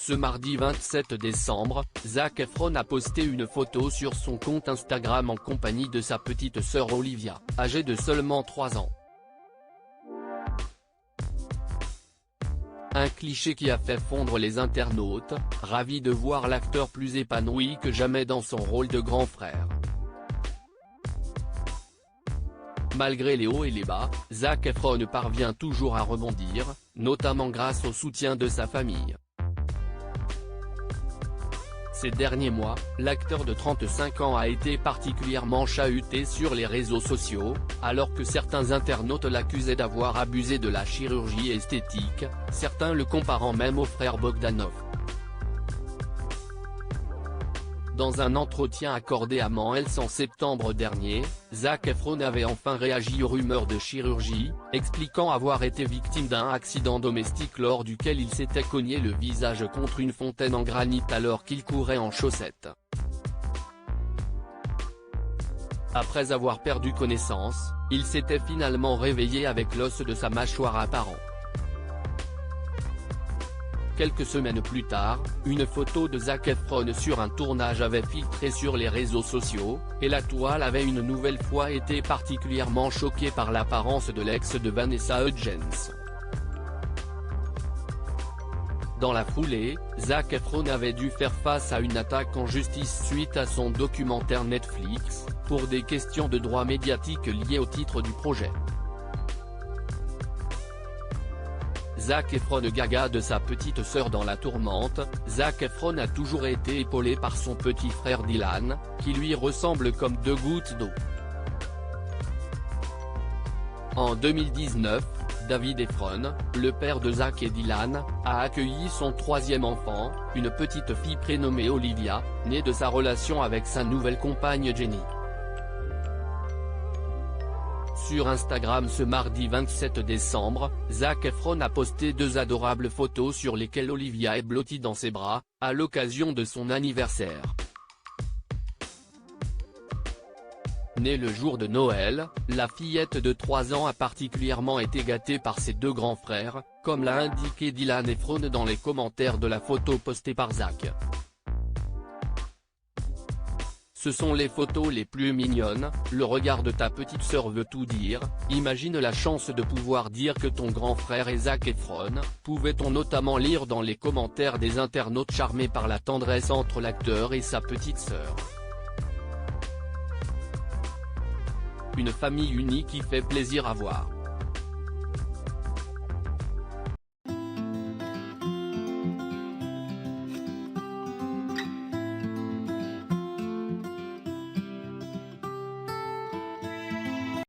Ce mardi 27 décembre, Zac Efron a posté une photo sur son compte Instagram en compagnie de sa petite sœur Olivia, âgée de seulement 3 ans. Un cliché qui a fait fondre les internautes, ravis de voir l'acteur plus épanoui que jamais dans son rôle de grand frère. Malgré les hauts et les bas, Zac Efron parvient toujours à rebondir, notamment grâce au soutien de sa famille. Ces derniers mois, l'acteur de 35 ans a été particulièrement chahuté sur les réseaux sociaux, alors que certains internautes l'accusaient d'avoir abusé de la chirurgie esthétique, certains le comparant même au frère Bogdanov. Dans un entretien accordé à Mansell en septembre dernier, Zac Efron avait enfin réagi aux rumeurs de chirurgie, expliquant avoir été victime d'un accident domestique lors duquel il s'était cogné le visage contre une fontaine en granit alors qu'il courait en chaussettes. Après avoir perdu connaissance, il s'était finalement réveillé avec l'os de sa mâchoire apparent. Quelques semaines plus tard, une photo de Zac Efron sur un tournage avait filtré sur les réseaux sociaux, et la toile avait une nouvelle fois été particulièrement choquée par l'apparence de l'ex de Vanessa Hudgens. Dans la foulée, Zac Efron avait dû faire face à une attaque en justice suite à son documentaire Netflix, pour des questions de droits médiatiques liées au titre du projet. Zac Efron gaga de sa petite sœur dans la tourmente. Zac Efron a toujours été épaulé par son petit frère Dylan, qui lui ressemble comme deux gouttes d'eau. En 2019, David Efron, le père de Zac et Dylan, a accueilli son troisième enfant, une petite fille prénommée Olivia, née de sa relation avec sa nouvelle compagne Jenny. Sur Instagram ce mardi 27 décembre, Zac Efron a posté deux adorables photos sur lesquelles Olivia est blottie dans ses bras, à l'occasion de son anniversaire. Née le jour de Noël, la fillette de 3 ans a particulièrement été gâtée par ses deux grands frères, comme l'a indiqué Dylan Efron dans les commentaires de la photo postée par Zac. Ce sont les photos les plus mignonnes, le regard de ta petite sœur veut tout dire, imagine la chance de pouvoir dire que ton grand frère est Zac Efron, pouvait-on notamment lire dans les commentaires des internautes charmés par la tendresse entre l'acteur et sa petite sœur. Une famille unie qui fait plaisir à voir.